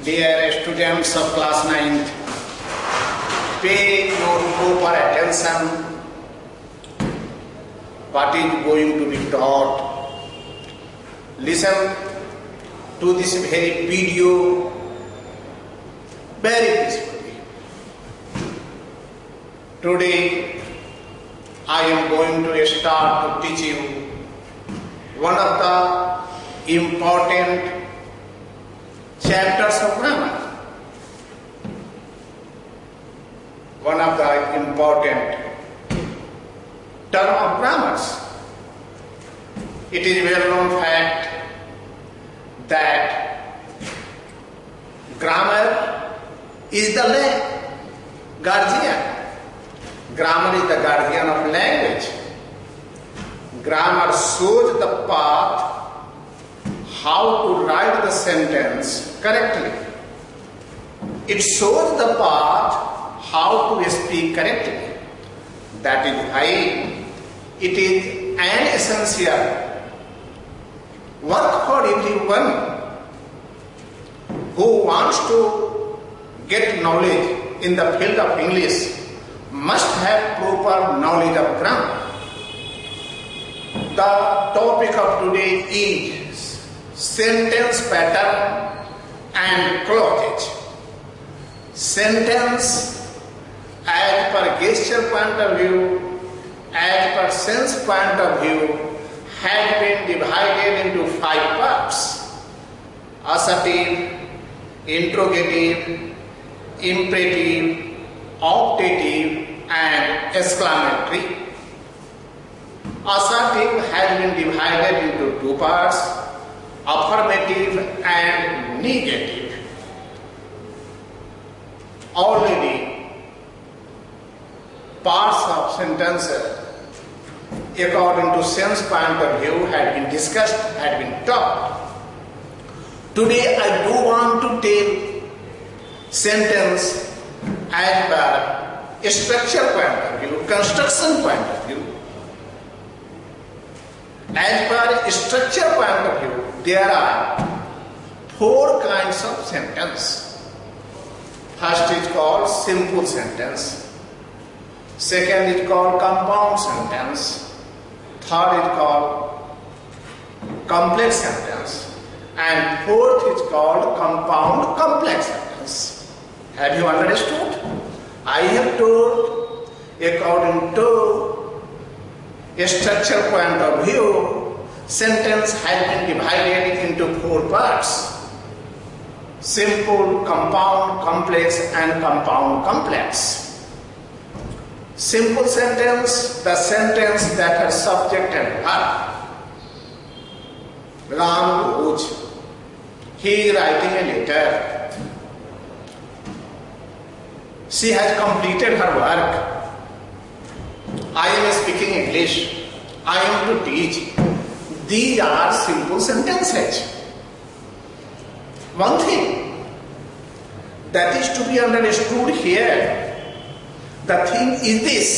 Dear students of class 9th, pay your proper attention. What is going to be taught? Listen to this very video very peacefully. Today I am going to start to teach you one of the important chapters of grammar. One of the important term of grammars. It is a well-known fact that grammar is the guardian. Grammar is the guardian of language. Grammar shows the path how to write the sentence correctly. It shows the path how to speak correctly. That is why it is an essential work for everyone who wants to get knowledge in the field of English must have proper knowledge of grammar. The topic of today is sentence pattern and clothage. Sentence as per gesture point of view, as per sense point of view, has been divided into 5 parts: assertive, interrogative, imperative, optative, and exclamatory. Assertive has been divided into 2 parts: affirmative and negative. Already parts of sentences according to sense point of view had been discussed, had been taught. Today I do want to take sentence as per structure point of view, construction point of view. As per structure point of view, there are 4 kinds of sentence. First is called simple sentence. Second is called compound sentence. Third is called complex sentence. And fourth is called compound complex sentence. Have you understood? I have told according to a structure point of view, sentence has been divided into 4 parts: simple, compound, complex, and compound complex. Simple sentence, the sentence that has subject and verb. Ram goes. He is writing a letter. She has completed her work. I am speaking English. I am to teach. These are simple sentences. One thing that is to be understood here, the thing is this,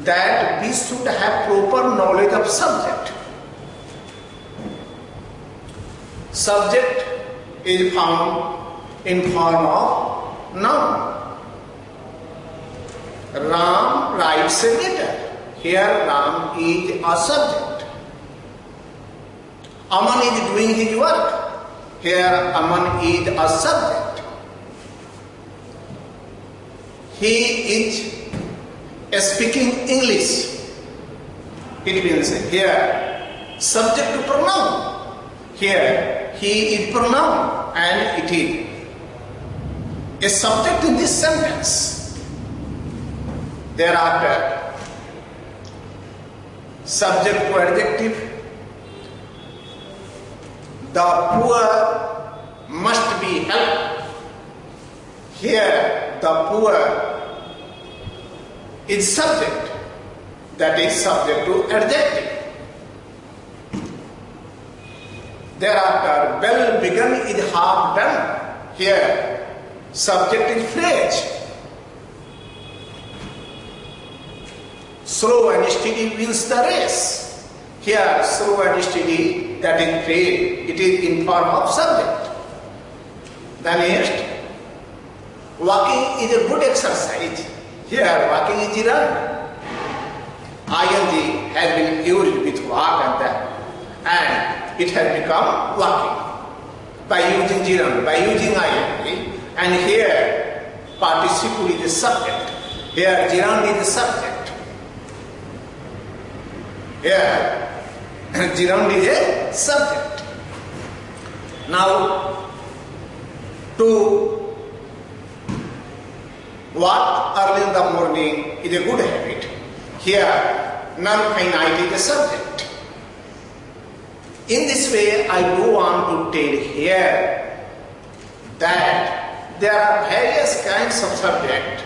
that we should have proper knowledge of subject. Subject is found in form of noun. Ram writes a letter. Here Ram is a subject. Aman is doing his work. Here Aman is a subject. He is speaking English. It means here subject to pronoun. Here he is pronoun and it is a subject in this sentence. Thereafter, subject to adjective. The poor must be helped. Here the poor is subject, that is subject to adjective. Thereafter, well begun is half done. Here subject is phrase. Slow and steady wins the race. Here slow and steady, that is phrase, it is in form of subject. The next, walking is a good exercise. Here, walking is run. ING has been used with walk and that, and it has become walking by using gerund, by using ing. And here, participle is the subject. Here, gerund is the subject. Here, gerund is a subject. Now, to walk early in the morning is a good habit. Here, non-finite is the subject. In this way, I do want to tell here that there are various kinds of subject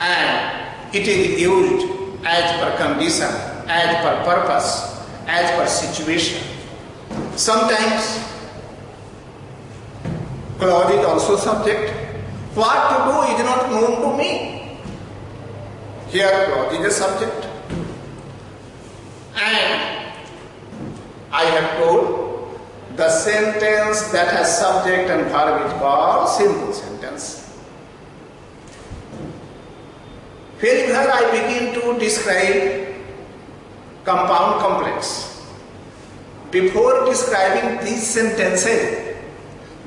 and it is used as per condition, as per purpose, as per situation. Sometimes clause is also subject. What to do is not known to me. Here clause is a subject. And I have told the sentence that has subject and verb is called simple sentence. Here I begin to describe compound complex. Before describing these sentences,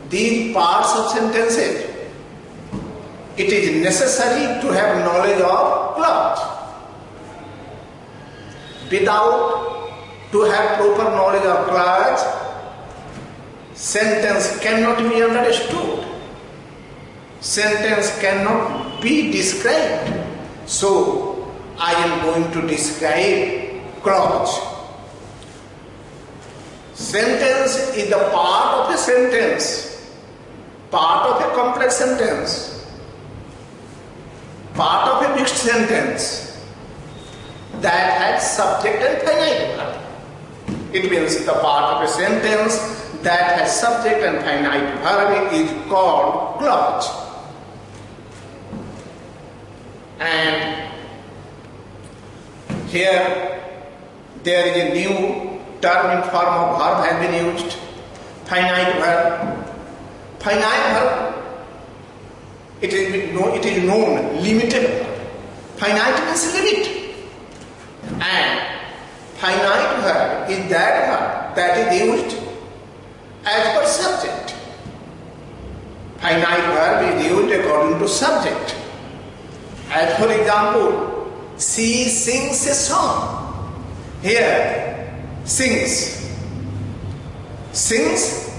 these parts of sentences, it is necessary to have knowledge of clause. Without to have proper knowledge of clause, sentence cannot be understood. Sentence cannot be described. So, I am going to describe clause. Sentence is the part of a sentence, part of a complex sentence, part of a mixed sentence that has subject and finite verb. It means the part of a sentence that has subject and finite verb is called clause. And here there is a new term in form of verb has been used, finite verb. Finite verb, it is known, limited verb. Finite means limit. And finite verb is that verb that is used as per subject. Finite verb is used according to subject. As for example, she sings a song. Here, sings. Sings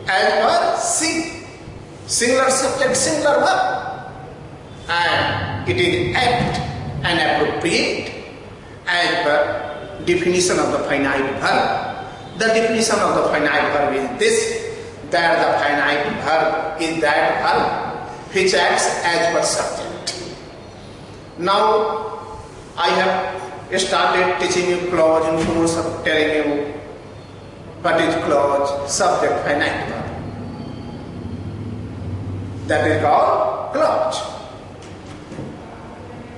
as per sing. Singular subject, singular verb. And it is apt and appropriate as per definition of the finite verb. The definition of the finite verb is this, that the finite verb is that verb which acts as per subject. Now, I have started teaching you clause in course of telling you what is clause, subject, finite verb. That is called clause.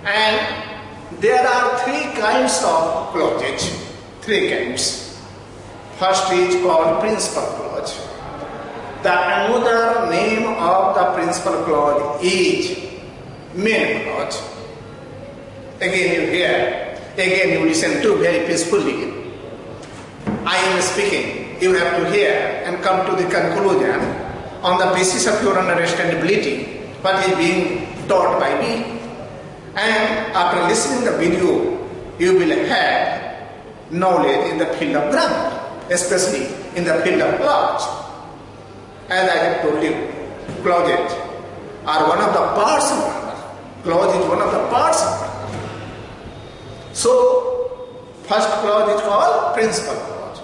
And there are three kinds of clauses. Three kinds. First is called principal clause. The another name of the principal clause is main clause. Again you hear, again you listen to very peacefully. I am speaking, you have to hear and come to the conclusion on the basis of your understandability what is being taught by me. And after listening the video, you will have knowledge in the field of grammar, especially in the field of clause. As I have told you, clauses are one of the parts of grammar. Clause is one of the parts of grammar. So, first clause is called principal clause.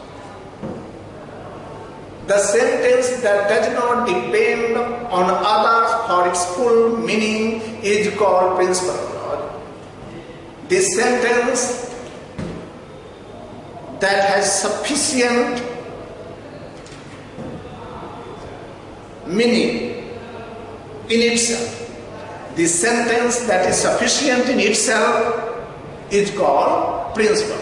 The sentence that does not depend on others for its full meaning is called principal clause. This sentence that has sufficient meaning in itself, the sentence that is sufficient in itself is called principal,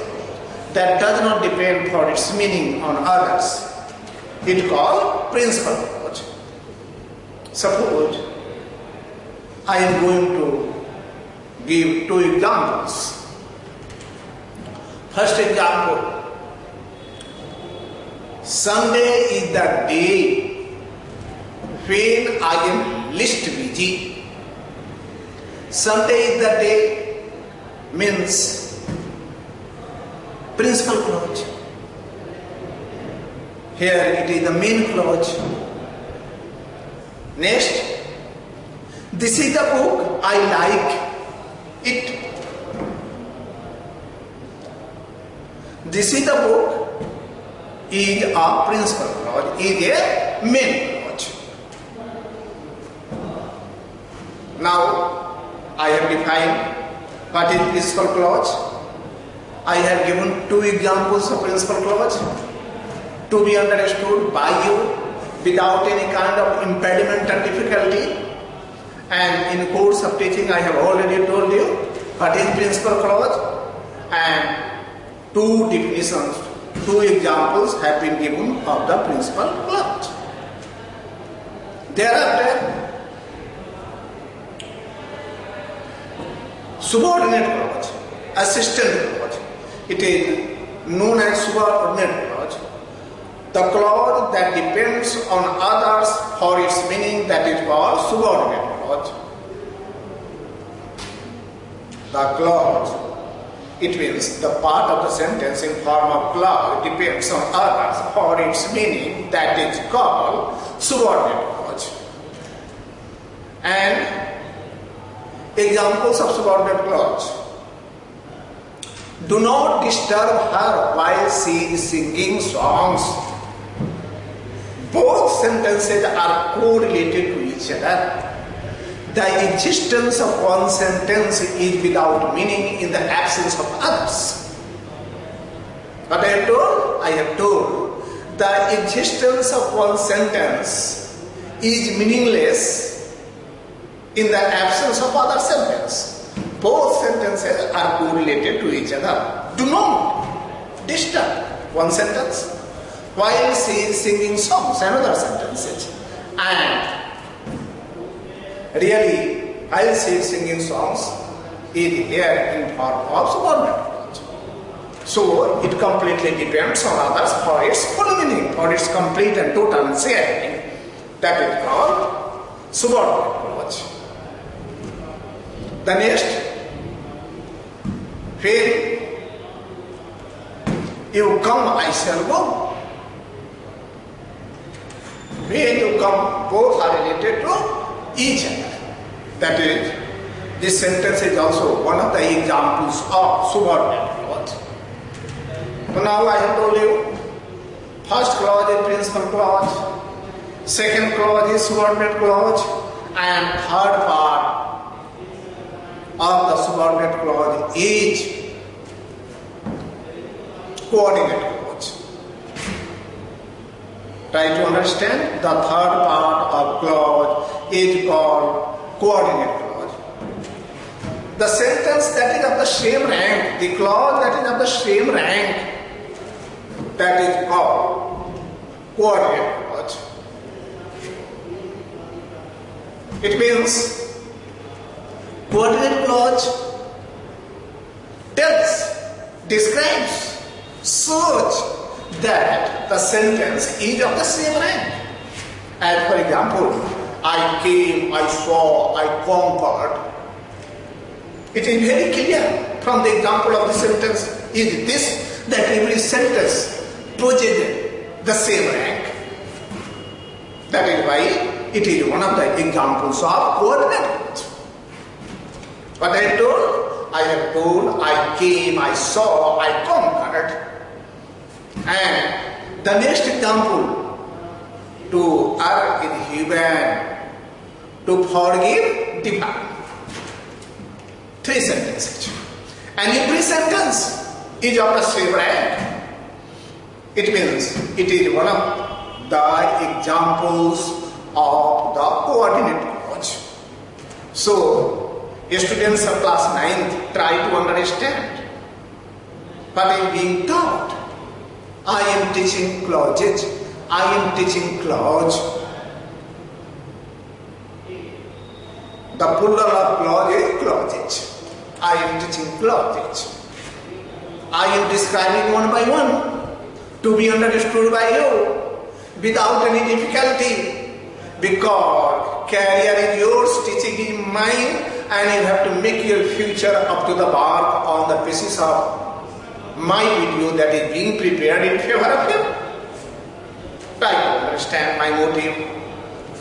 that does not depend for its meaning on others. It called principal clause. Suppose I am going to give two examples. First example, Sunday is the day when I am least busy. Sunday is the day means principal clause. Here it is the main clause. Next, this is the book, I like it. This is the book is a principal clause, is a main clause. Now, I have defined what is principal clause. I have given two examples of principal clause to be understood by you without any kind of impediment or difficulty. And in course of teaching, I have already told you what is principal clause, and two definitions, two examples have been given of the principal clause. Thereafter, subordinate clause, assistant clause. It is known as subordinate clause. The clause that depends on others for its meaning, that is called subordinate clause. The clause, it means the part of the sentence in form of clause depends on others for its meaning, that is called subordinate clause. And examples of subordinate clause. Do not disturb her while she is singing songs. Both sentences are correlated to each other. The existence of one sentence is without meaning in the absence of others. What I have told? I have told the existence of one sentence is meaningless in the absence of other sentence. Both sentences are correlated to each other. Do not disturb one sentence while she is singing songs, another sentence. And really, while she is singing songs, it is here in form of subordinate clause. So it completely depends on others for its full meaning, for its complete and total and share meaning. That is called subordinate clause. The next, when you come, I shall go. When you come, both are related to each other. That is, this sentence is also one of the examples of subordinate clause. So now I have told you, first clause is principal clause, second clause is subordinate clause, and third part of the subordinate clause is coordinate clause. Try to understand, the third part of clause is called coordinate clause. The sentence that is of the same rank, the clause that is of the same rank, that is called coordinate clause. It means coordinate clause describes, shows that the sentence is of the same rank. As for example, I came, I saw, I conquered. It is very clear from the example of the sentence is this, that every sentence possesses the same rank. That is why it is one of the examples of coordinate clause. What I have told, I came, I saw, I conquered. And the next example, to err is human, to forgive divine. Three sentences. And every sentence is of the same rank. It means it is one of the examples of the coordinate clause. So, students of class 9th try to understand what is being taught. I am teaching clauses. I am teaching clause. The plural of clause is clauses. I am teaching clauses. I am describing one by one to be understood by you without any difficulty, because career is yours, teaching is mine, and you have to make your future up to the mark on the basis of my video that is being prepared in favor of you. Try to understand my motive,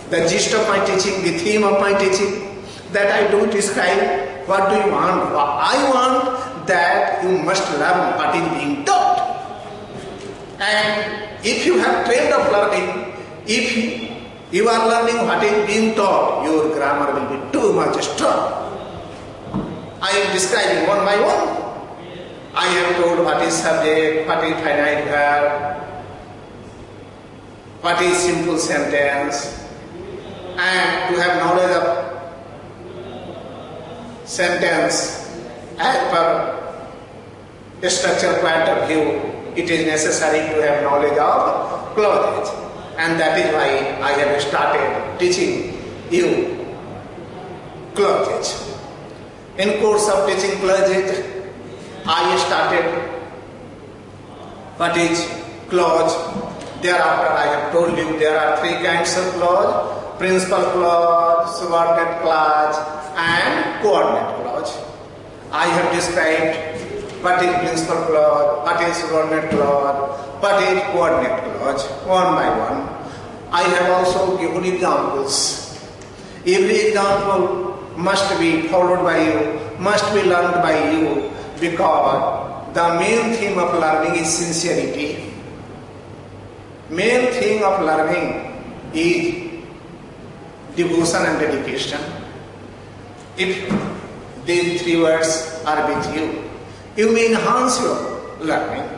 the gist of my teaching, the theme of my teaching, that I do describe. What do you want? I want that you must learn what is being taught. And if you have trained of learning, if you are learning what is being taught, your grammar will be too much strong. I am describing one by one. I have told what is subject, what is finite verb, what is simple sentence, and to have knowledge of sentence as per structure point of view, it is necessary to have knowledge of clauses, and that is why I have started teaching you clauses. In course of teaching clauses, I started what is clause. Thereafter I have told you there are three kinds of clause: principal clause, subordinate clause, and coordinate clause. I have described what is principal clause, what is subordinate clause, what is coordinate clause, one by one. I have also given examples. Every example must be followed by you, must be learned by you, because the main theme of learning is sincerity. Main theme of learning is devotion and dedication. If these three words are with you, you may enhance your learning.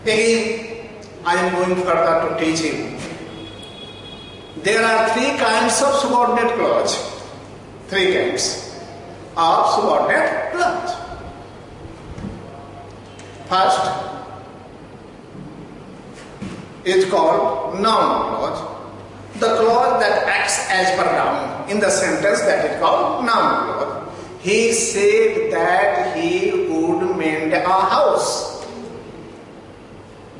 Again, I am going further to teach you. There are three kinds of subordinate clause. Three kinds of subordinate clause. First is called noun clause. The clause that acts as per noun. In the sentence, that is called noun clause. He said that he would mend a house.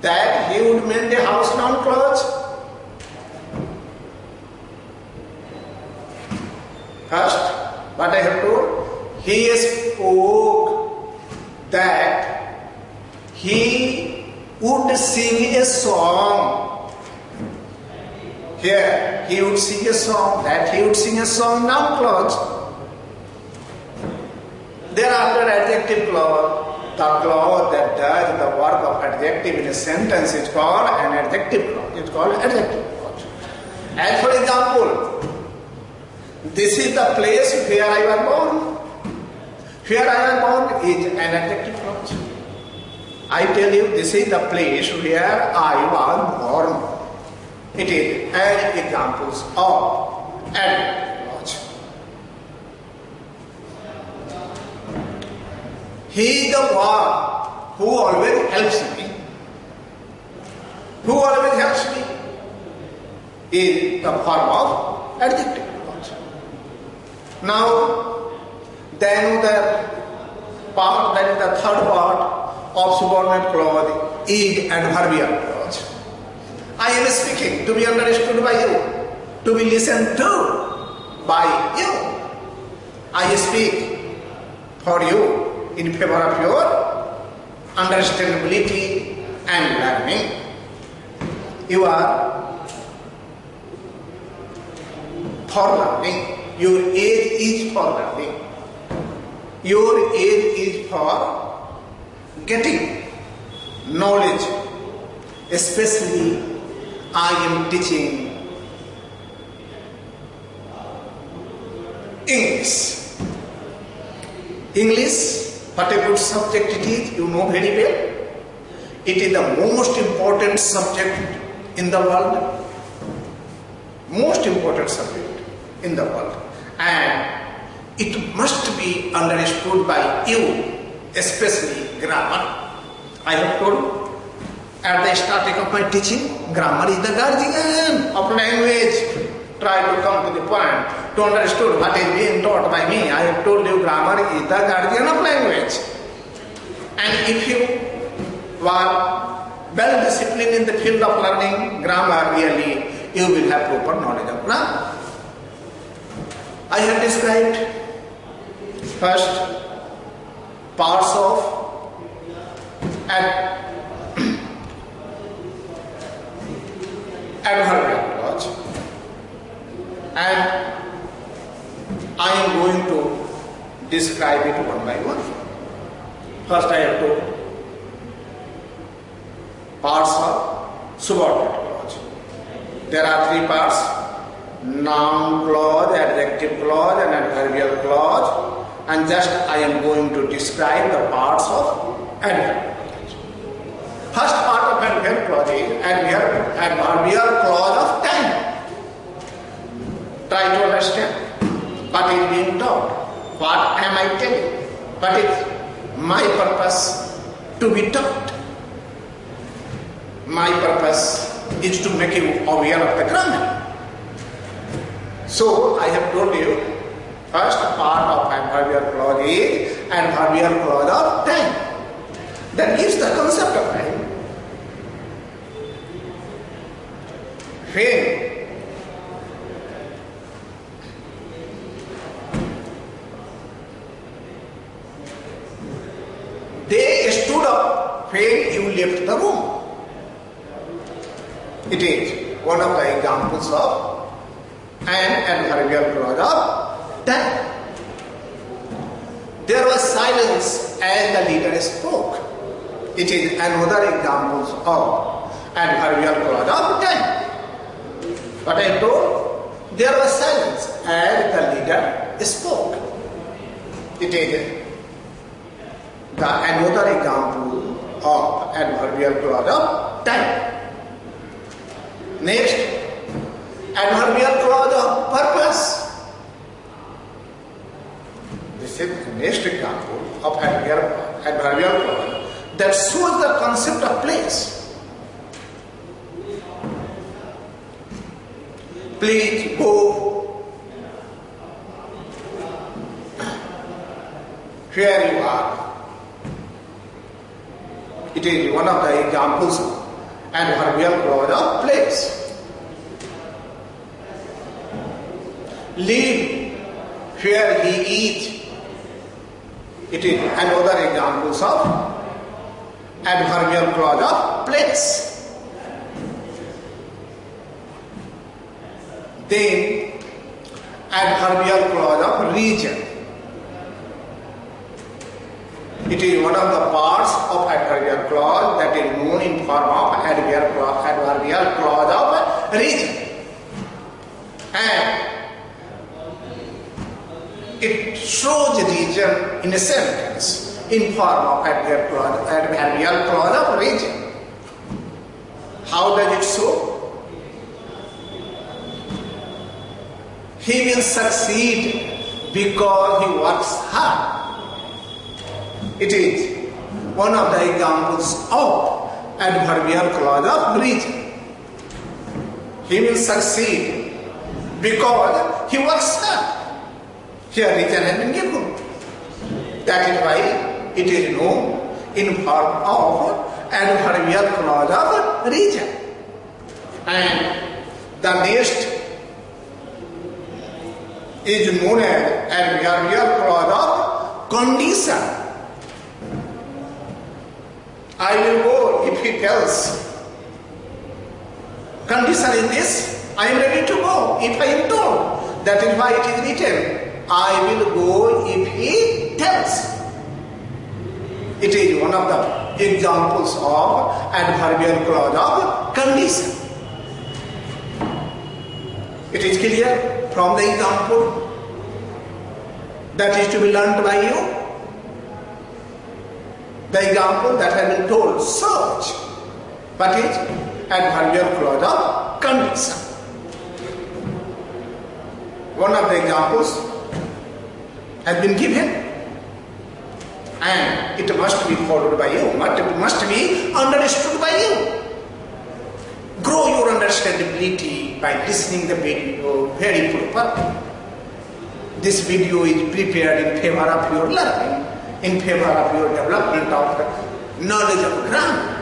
That he would mend a house, noun clause. First, what I have told, he spoke that he would sing a song. Here, he would sing a song, that he would sing a song, noun clause. Thereafter, adjective clause, the clause that does the work of adjective in a sentence is called an adjective clause. It's called adjective clause. As for example, this is the place where I was born. Where I was born is an adjective clause. I tell you, this is the place where I was born. It is an examples of adjective clause. He is the one who always helps me. Who always helps me is the form of adjective. Now, then the part, that is the third part of subordinate clause is adverbial clause. I am speaking to be understood by you, to be listened to by you. I speak for you in favor of your understandability and learning. You are for learning. Your age is for learning. Your age is for getting knowledge. Especially, I am teaching English. English, what a good subject it is, you know very well. It is the most important subject in the world. Most important subject in the world. And it must be understood by you, especially grammar. I have told At the starting of my teaching, grammar is the guardian of language. Try to come to the point to understand what is being taught by me. I have told you grammar is the guardian of language. And if you are well disciplined in the field of learning grammar, really, you will have proper knowledge of grammar. I have described first parts of adverbial clause, and I am going to describe it one by one. First I have to parts of subordinate clause. There are three parts: noun clause, adjective clause and adverbial clause, and just I am going to describe the parts of adverbial clause. First part of adverbial clause is adverbial clause of time. Try to understand what is being taught, what am I telling, what is my purpose to be taught. My purpose is to make you aware of the grammar. So I have told you, first part of adverbial clause is adverbial clause of time. That gives the concept of time. When they stood up when you left the room. It is one of the examples of an adverbial clause of time. There was silence as the leader spoke. It is another example of adverbial clause of time. But I told, there was silence as the leader spoke. It is another example of adverbial clause of time. Next, adverbial clause of purpose. This is the next example of adverbial clause that shows the concept of place. Please go where you are. It is one of the examples of adverbial clause of place. Live where he is. It is another example of adverbial clause of place. Then adverbial clause of region. It is one of the parts of adverbial clause that is known in form of adverbial clause of region. And it shows region in a sentence in form of adverbial clause of region. How does it show? He will succeed because he works hard. It is one of the examples of adverbial clause of region. He will succeed because he works hard. Here region has been given. That is why it is known in form of adverbial clause of region. And the next is known as adverbial clause of condition. I will go if he tells. Condition is this: I am ready to go if I am told. That is why it is written, I will go if he tells. It is one of the examples of adverbial clause of condition. It is clear from the example that is to be learnt by you. The example that has been told, search. What is adverbial clause of condition? One of the examples has been given. and it must be followed by you, but it must be understood by you. Grow your understandability by listening the video very properly. This video is prepared in favor of your learning, in favor of your development of knowledge of grammar.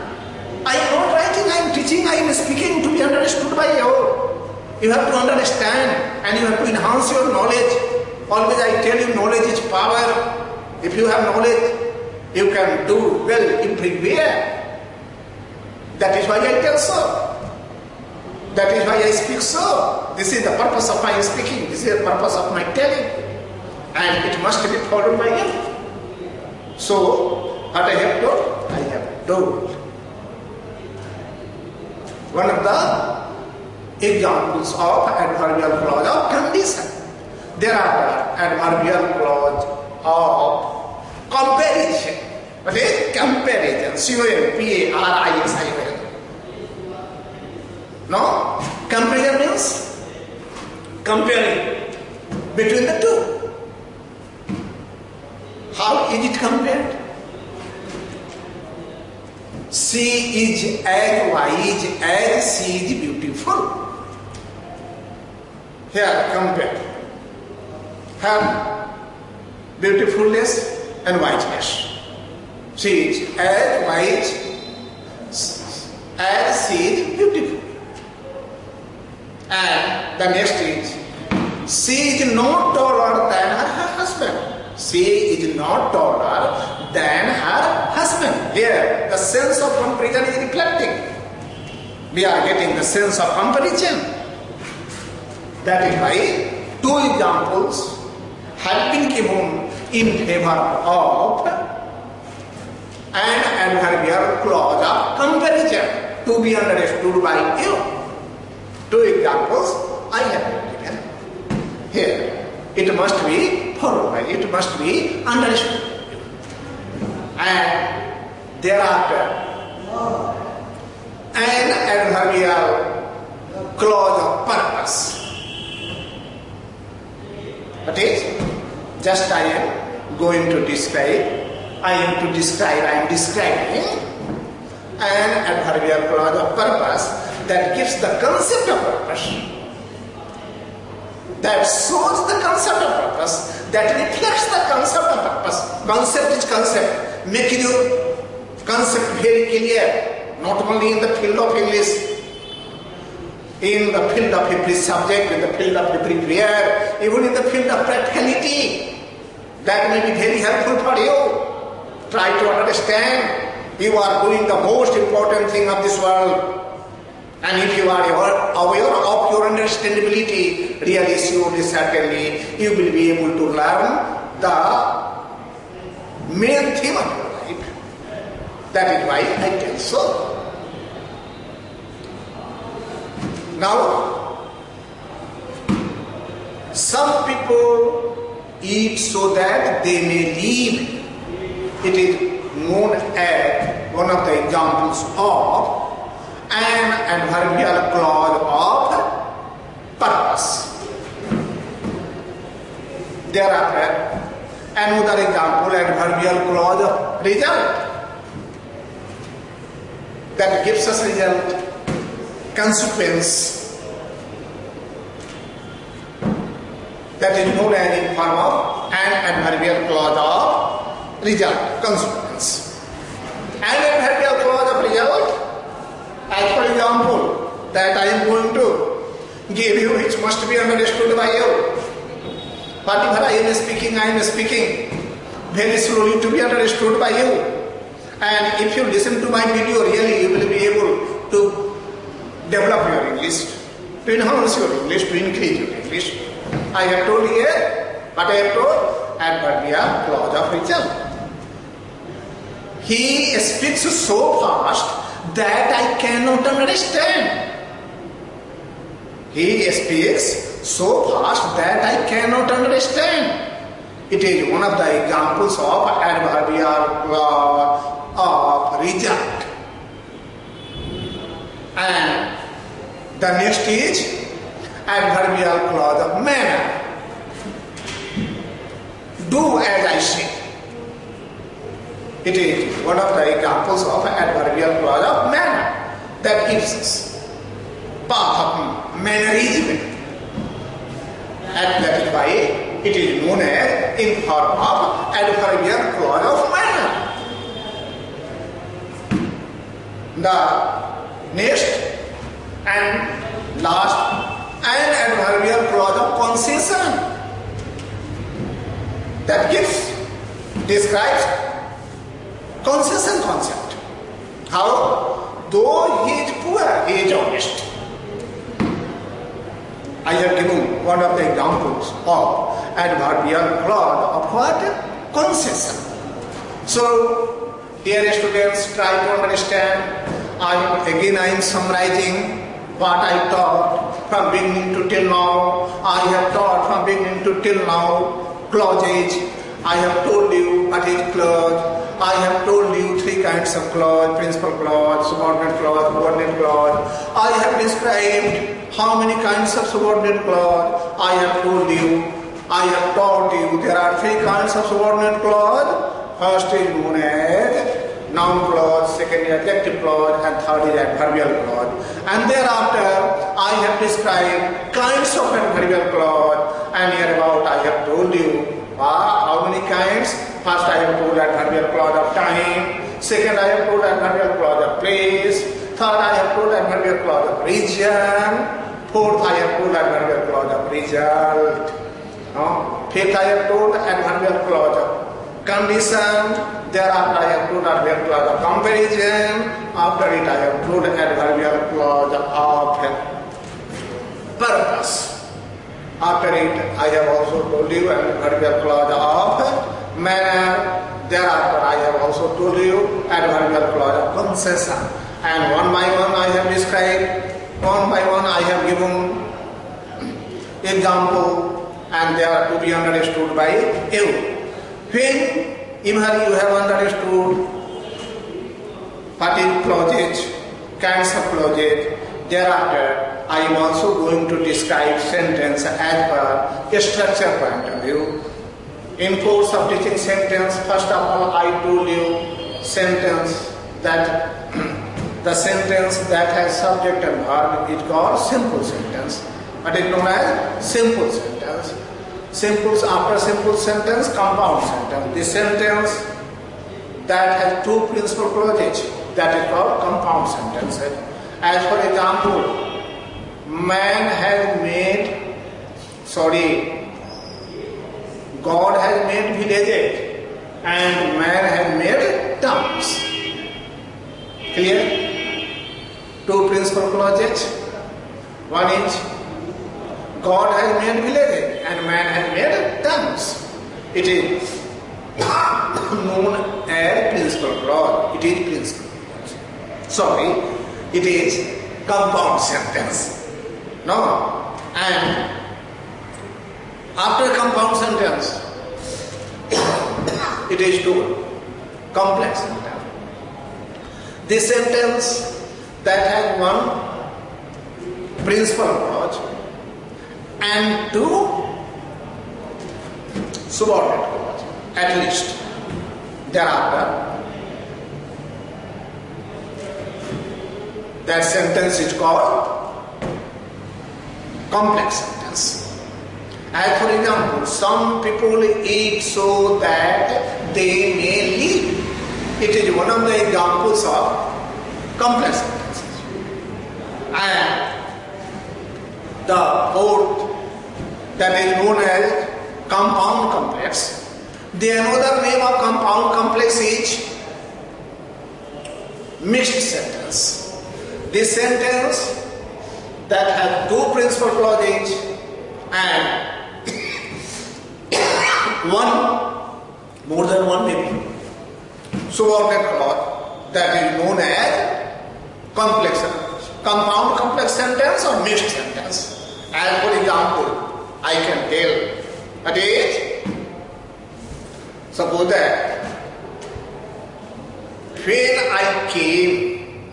I am not writing, I am teaching, I am speaking to be understood by you. You have to understand and you have to enhance your knowledge. Always I tell you, knowledge is power. If you have knowledge, you can do well everywhere. That is why I tell so. That is why I speak so. This is the purpose of my speaking. This is the purpose of my telling. And it must be followed by you. So, what I have told, I have told. One of the examples of adverbial clause of condition. There are adverbial clause of comparison. What is comparison? C-O-M-P-A-R-I-S-I-O-N. No? Comparison means comparing between the two. How is it compared? She is as wise as she is beautiful. Here compare her beautifulness and wiseness. She is as wise as she is beautiful. And the next is, she is not taller than her husband. She is not taller than her husband. Here, the sense of comparison is reflecting. We are getting the sense of comparison. That is why two examples have been given in favor of an adverbial clause of comparison to be understood by you. Two examples I have given here. It must be followed by, it must be understood. And thereafter, an adverbial clause of purpose. That is, just I am going to describe, I am describing an adverbial clause of purpose that gives the concept of purpose, that shows the concept of purpose, that reflects the concept of purpose. Concept is concept, making your concept very clear, not only in the field of English, in the field of every subject, in the field of every prayer, even in the field of practicality. That may be very helpful for you. Try to understand. You are doing the most important thing of this world. And if you are aware of your understandability, really, surely, certainly, you will be able to learn the main theme of your life. That is why I tell so. Now, some people eat so that they may live. It is known as one of the examples of an adverbial clause of purpose. Thereafter, another example, adverbial clause of result. That gives us result, consequence. That is known as in form of an adverbial clause of result, consequence. An adverbial clause of result, as for example, that I am going to give you, which must be understood by you. Whatever I am speaking very slowly to be understood by you. And if you listen to my video, really you will be able to develop your English, to enhance your English, to increase your English. I have told here, what I have told, adverbial clause of result. He speaks so fast that I cannot understand. He speaks so fast that I cannot understand. It is one of the examples of adverbial clause of result. And the next is adverbial clause of manner. Do as I say. It is one of the examples of adverbial clause of manner that gives us path of mannerism. And that is why it is known as in form of adverbial clause of manner. The next and last an adverbial clause of concession that describes concession concept. How? Though he is poor, he is honest. I have given one of the examples of adverbial clause of what? Concession. So, dear students, try to understand. I am summarizing what I taught from beginning to till now. I have taught from beginning to till now clauses. I have told you what is clause. I have told you three kinds of clause: principal clause, subordinate clause, coordinate clause. I have described how many kinds of subordinate clause. I have told you. I have taught you there are three kinds of subordinate clause. First is known as noun clause, second is adjective clause, and third is adverbial clause. And thereafter, I have described kinds of adverbial clause, and hereabout I have told you how many kinds. First I have told adverbial clause of time, second I have told adverbial clause of place, third I have told adverbial clause of region, fourth I have told adverbial clause of result, fifth I have told adverbial clause of condition, thereafter I have told adverbial clause of comparison, after it I have told adverbial clause of purpose. After it I have also told you adverbial clause of manner, thereafter I have also told you adverbial clause of concession. And one by one I have described, one by one I have given example, and they are to be understood by you. When even you have understood what is clauses, kinds of clauses, thereafter I am also going to describe sentence as per a structure point of view. In course of teaching sentence, first of all I told you sentence that the sentence that has subject and verb is called simple sentence. What is known as simple sentence? After simple sentence, compound sentence. The sentence that has two principal clauses, that is called compound sentences. As for example, God has made villages and man has made towns. Clear? Two principal clauses. One is God has made villages and man has made towns. It is known as principal clause. It is principal clause. It is compound sentence. No? And after compound sentence, it is to complex sentence. This sentence that has one principal clause and two subordinate clause, at least. Thereafter, that sentence is called complex sentence. As for example, some people eat so that they may live. It is one of the examples of complex sentences. And the fourth, that is known as compound complex. The another name of compound complex is mixed sentence. This sentence that has two principal clauses and more than one maybe subordinate clause, that is known as complex sentence, compound complex sentence or mixed sentence. As for example, I can tell that is, suppose that when I came,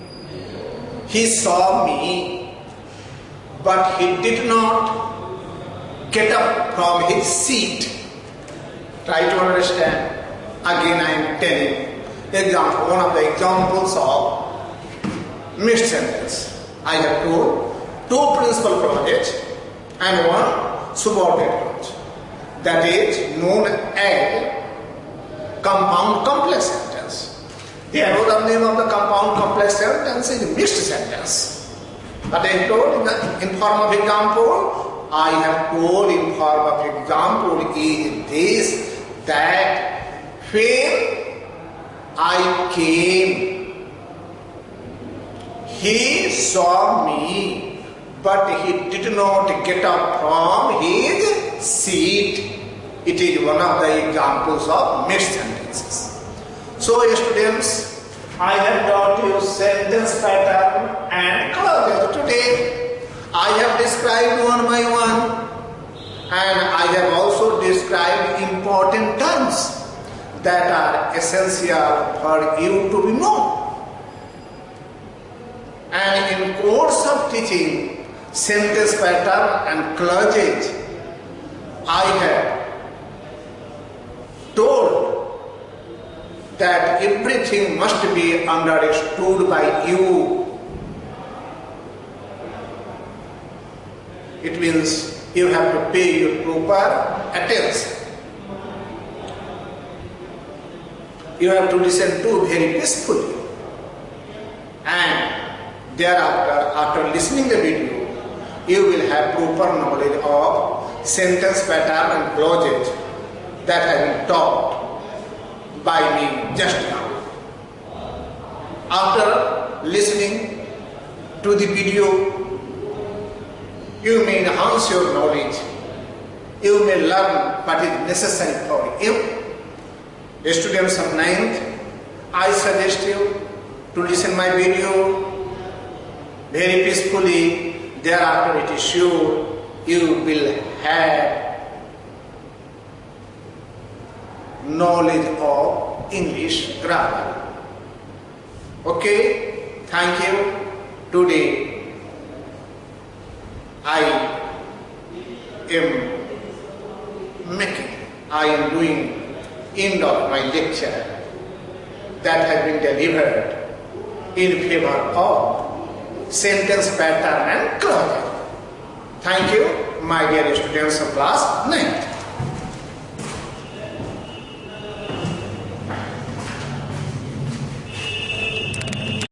he saw me, but he did not get up from his seat. Try to understand. Again I am telling. Example, one of the examples of mixed sentence. I have told two principal projects and one subordinate project. That is known as compound complex sentence. The another name of the compound complex sentence is mixed sentence. But I told in form of example, I have told in form of example is this, that when I came, he saw me, but he did not get up from his seat. It is one of the examples of mixed sentences. So students, I have taught you sentence pattern and clauses. Today I have described one by one, and I have also described important terms that are essential for you to be known. And in course of teaching sentence pattern and clauses, I have told that everything must be understood by you. It means you have to pay your proper attention. You have to listen to very peacefully. And thereafter, after listening the video, you will have proper knowledge of sentence pattern and clauses that have been taught by me just now. After listening to the video, you may enhance your knowledge. You may learn what is necessary for you. The students of 9th, I suggest you to listen my video very peacefully. Thereafter, it is sure you will have knowledge of English grammar. Okay, thank you. Today I am doing end of my lecture that has been delivered in favor of sentence pattern and clause. Thank you, my dear students of class 9th.